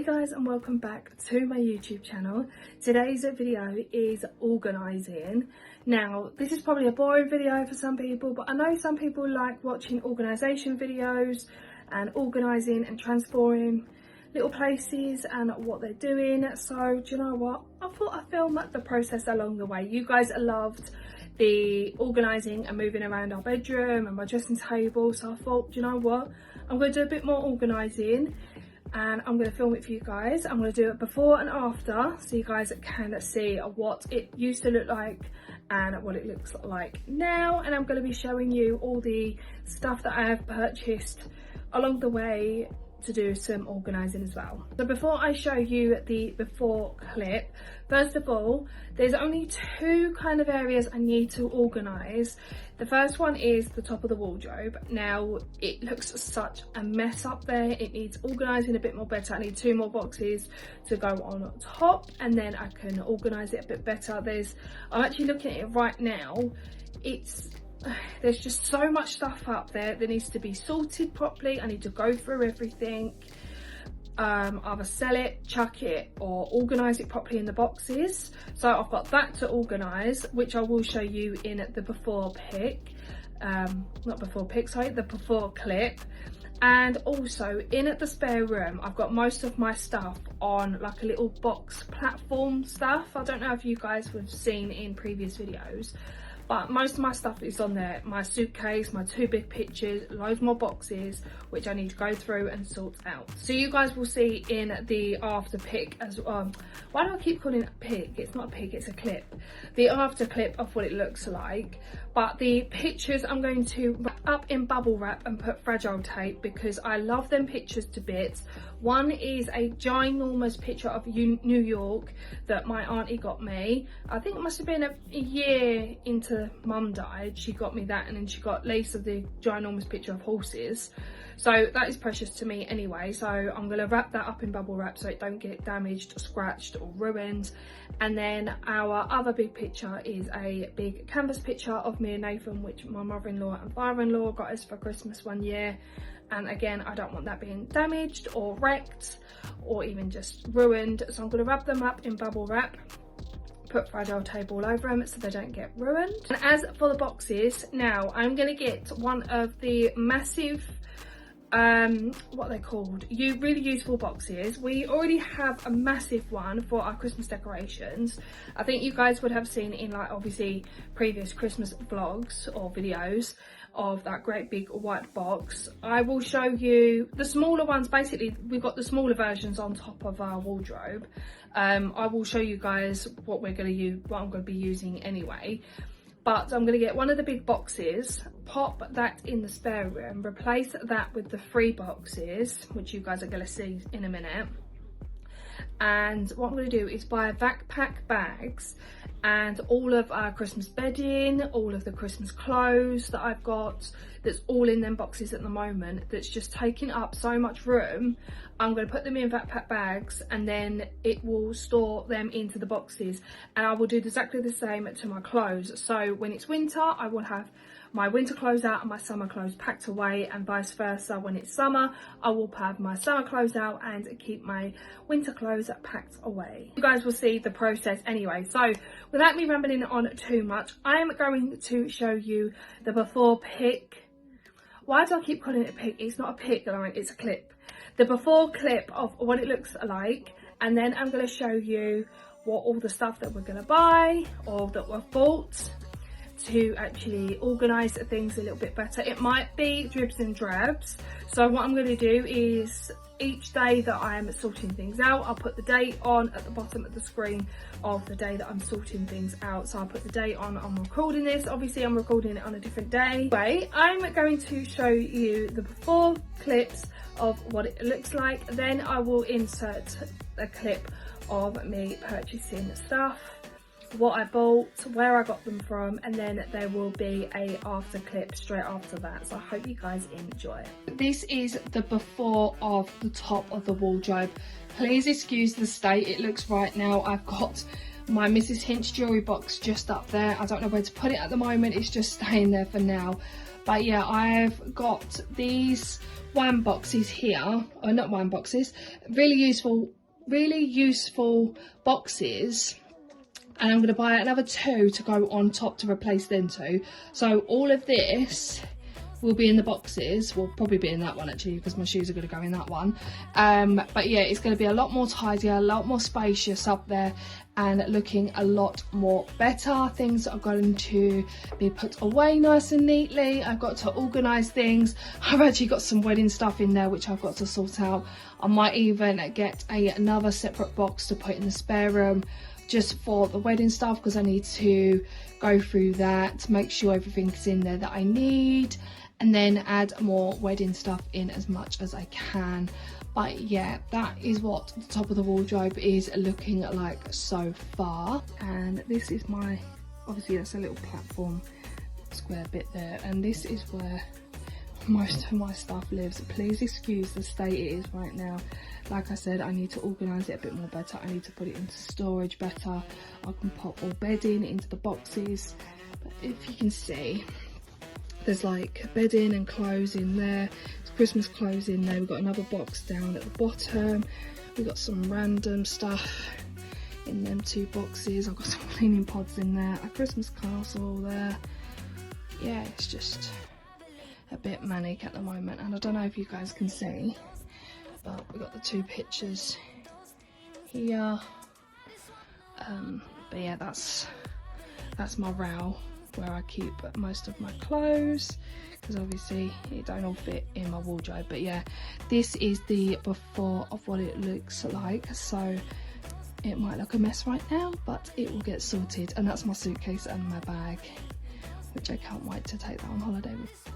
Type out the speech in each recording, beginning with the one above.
Hey guys, and welcome back to my YouTube channel. Today's video is organising. Now this is probably a boring video for some people, but I know some people like watching organisation videos and organising and transforming little places and what they're doing. So do you know what, I thought I'd film the process along the way. You guys loved the organising and moving around our bedroom and my dressing table, so I thought, do you know what, I'm going to do a bit more organising and I'm going to film it for you guys. I'm going to do it before and after so you guys can see what it used to look like and what it looks like now, and I'm going to be showing you all the stuff that I have purchased along the way to do some organising as well. So before I show you the before clip, first of all, there's only two kind of areas I need to organise. The first one is the top of the wardrobe. Now it looks such a mess up there, it needs organising a bit more better. I need two more boxes to go on top and then I can organise it a bit better. I'm actually looking at it right now, there's just so much stuff up there that needs to be sorted properly. I need to go through everything, either sell it, chuck it, or organise it properly in the boxes. So I've got that to organise, which I will show you in the before pic, the before clip. And also in the spare room, I've got most of my stuff on like a little box platform stuff. I don't know if you guys have seen in previous videos, but most of my stuff is on there. My suitcase, my two big pictures, loads more boxes, which I need to go through and sort out. So you guys will see in the after pic as well. Why do I keep calling it a pic? It's not a pic, it's a clip. The after clip of what it looks like. But the pictures I'm going to wrap up in bubble wrap and put fragile tape because I love them pictures to bits. One is a ginormous picture of New York that my auntie got me. I think it must have been a year into mum died. She got me that, and then she got Lisa the ginormous picture of horses. So that is precious to me anyway. So I'm going to wrap that up in bubble wrap so it don't get damaged, scratched or ruined. And then our other big picture is a big canvas picture of me and Nathan, which my mother-in-law and father-in-law got us for Christmas one year. And again, I don't want that being damaged or wrecked or even just ruined. So I'm going to wrap them up in bubble wrap, put fragile tape all over them so they don't get ruined. And as for the boxes, now I'm going to get one of the massive what they're called, really useful boxes. We already have a massive one for our Christmas decorations. I think you guys would have seen in like obviously previous Christmas vlogs or videos of that great big white box. I will show you the smaller ones. Basically we've got the smaller versions on top of our wardrobe. I will show you guys what I'm going to be using anyway. But I'm going to get one of the big boxes, pop that in the spare room, replace that with the 3 boxes, which you guys are going to see in a minute. And what I'm going to do is buy backpack bags and all of our Christmas bedding, all of the Christmas clothes that I've got, that's all in them boxes at the moment, that's just taking up so much room. I'm going to put them in backpack bags and then it will store them into the boxes, and I will do exactly the same to my clothes. So when it's winter, I will have my winter clothes out and my summer clothes packed away, and vice versa. When it's summer, I will have my summer clothes out and keep my winter clothes packed away. You guys will see the process anyway. So without me rambling on too much, I am going to show you the before pic. Why do I keep calling it a pic? It's not a pic, Lauren, it's a clip. The before clip of what it looks like, and then I'm going to show you what all the stuff that we're going to buy or that we've bought to actually organise things a little bit better. It might be dribs and drabs. So what I'm going to do is each day that I'm sorting things out, I'll put the date on at the bottom of the screen of the day that I'm sorting things out. So I'll put the date on, I'm recording this. Obviously I'm recording it on a different day. Anyway, I'm going to show you the before clips of what it looks like. Then I will insert a clip of me purchasing stuff, what I bought, where I got them from, and then there will be a after clip straight after that. So I hope you guys enjoy. This is the before of the top of the wardrobe. Please excuse the state it looks right now. I've got my Mrs. Hinch jewellery box just up there. I don't know where to put it at the moment, it's just staying there for now. But yeah, I've got these wine boxes here, or not wine boxes, really useful boxes, and I'm going to buy another 2 to go on top to replace them 2. So all of this will be in the boxes. Will probably be in that one actually, because my shoes are going to go in that one. But yeah, it's going to be a lot more tidier, a lot more spacious up there, and looking a lot more better. Things are going to be put away nice and neatly. I've got to organise things. I've actually got some wedding stuff in there which I've got to sort out. I might even get another separate box to put in the spare room just for the wedding stuff, because I need to go through that, make sure everything's in there that I need, and then add more wedding stuff in as much as I can. But yeah, that is what the top of the wardrobe is looking like so far. And this is my, obviously that's a little platform square bit there, and this is where most of my stuff lives. Please excuse the state it is right now. Like I said, I need to organise it a bit more better. I need to put it into storage better. I can pop all bedding into the boxes. But if you can see, there's like bedding and clothes in there. There's Christmas clothes in there. We've got another box down at the bottom. We've got some random stuff in them 2 boxes. I've got some cleaning pods in there. A Christmas castle there. Yeah, it's just a bit manic at the moment, and I don't know if you guys can see, but we've got the 2 pictures here. But yeah, that's my row where I keep most of my clothes, because obviously it don't all fit in my wardrobe. But yeah, this is the before of what it looks like. So it might look a mess right now, but it will get sorted. And that's my suitcase and my bag, which I can't wait to take that on holiday with.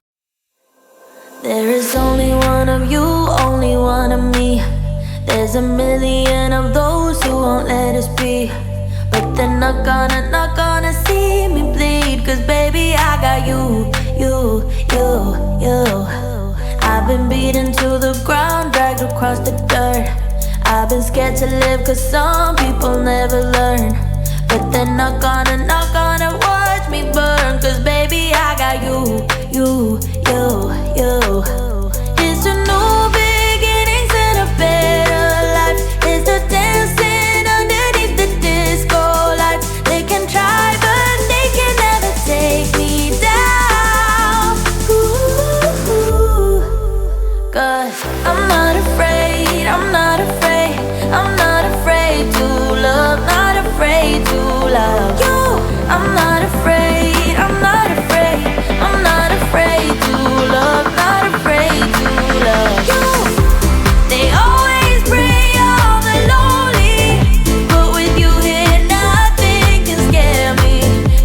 There is only one of you, only one of me. There's a million of those who won't let us be, but they're not gonna see me bleed. Cause baby, I got you. I've been beaten to the ground, dragged across the dirt. I've been scared to live cause some people never learn, but they're not gonna watch me burn. Cause baby, I got you. It's a new beginnings and a better life. It's the dancing underneath the disco lights. They can try but they can never take me down. Ooh, cause I'm not afraid, I'm not afraid, I'm not afraid to love, not afraid to love you. I'm not afraid, I'm not afraid, I'm not afraid to love, not afraid to love you. They always bring all the lonely, but with you here nothing can scare me.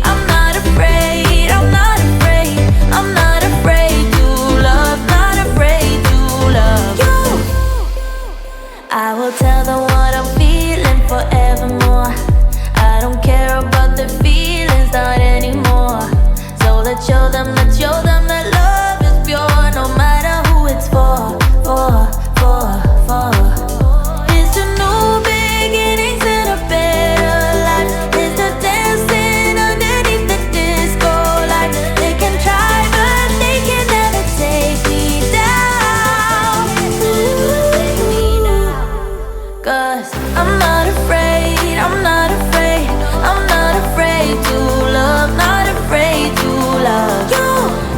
I'm not afraid, I'm not afraid, I'm not afraid to love, not afraid to love you. I will tell them what I'm feeling forevermore. I don't care about the feelings, not anymore. So let's show them that love is pure, no matter who it's for. It's a new beginnings and a better life. It's the dancing underneath the disco lights. They can try but they can never take me down. Cause I'm not afraid, I'm not afraid, I'm not afraid to love, not afraid to love you.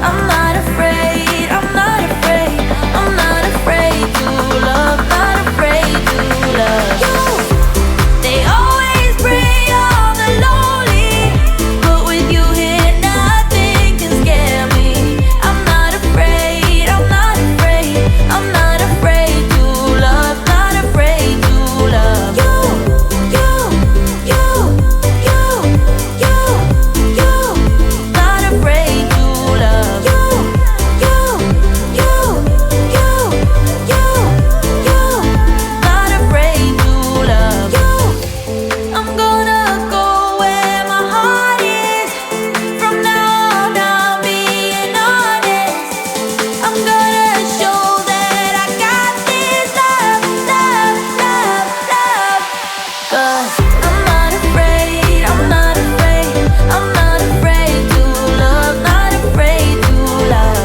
I'm not afraid, I'm not afraid, I'm not afraid to love, not afraid to love you. They always bring all the lonely, but with you here nothing can scare me. I'm not afraid, I'm not afraid, I'm not afraid to love, not afraid to love you. Not afraid to love you. Not afraid to love you. I'm gonna go where my heart is. From now on, I'm being honest. I'm gonna show that I got this love. Cause I'm not afraid, I'm not afraid, I'm not afraid to love, not afraid to love.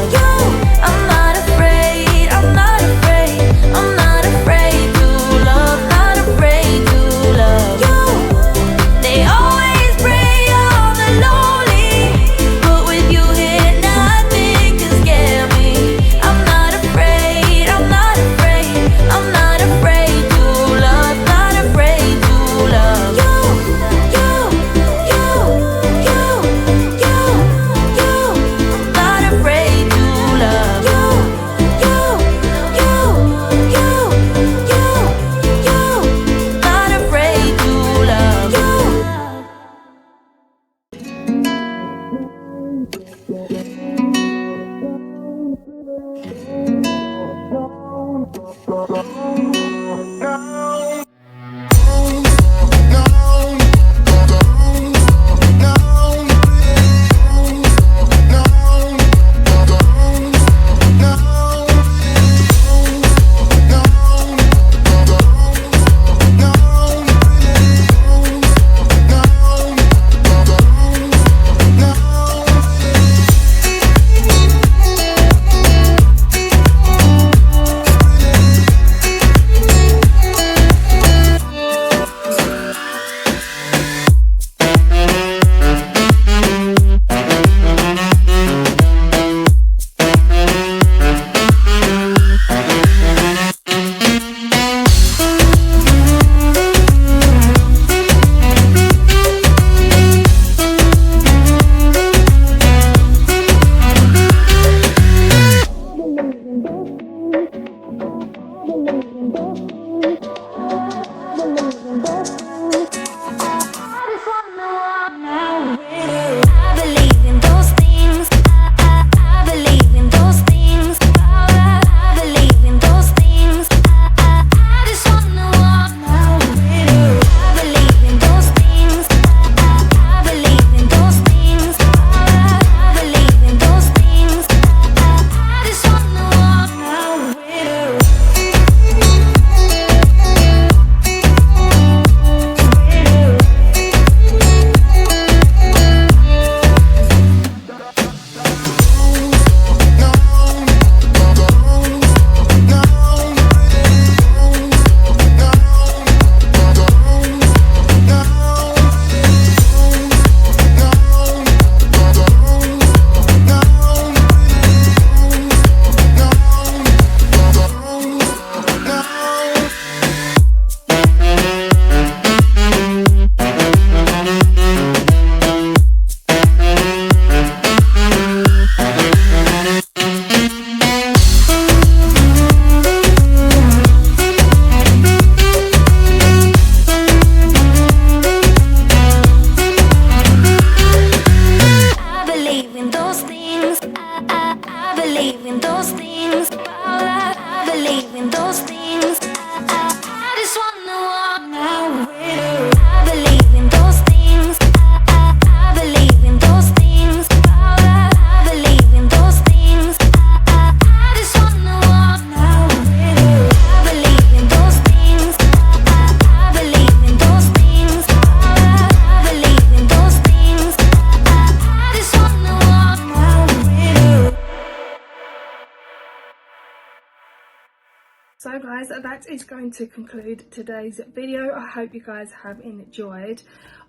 guys, that is going to conclude today's video. I hope you guys have enjoyed.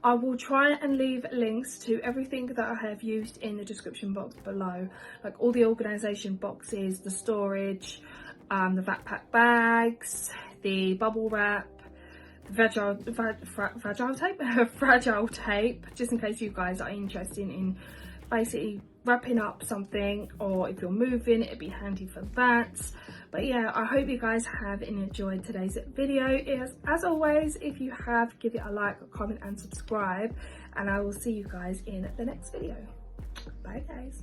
I will try and leave links to everything that I have used in the description box below, like all the organisation boxes, the storage, the backpack bags, the bubble wrap, fragile tape, just in case you guys are interested in basically wrapping up something, or if you're moving, it'd be handy for that. But yeah, I hope you guys have enjoyed today's video. As always, if you have, give it a like, a comment and subscribe, and I will see you guys in the next video. Bye guys.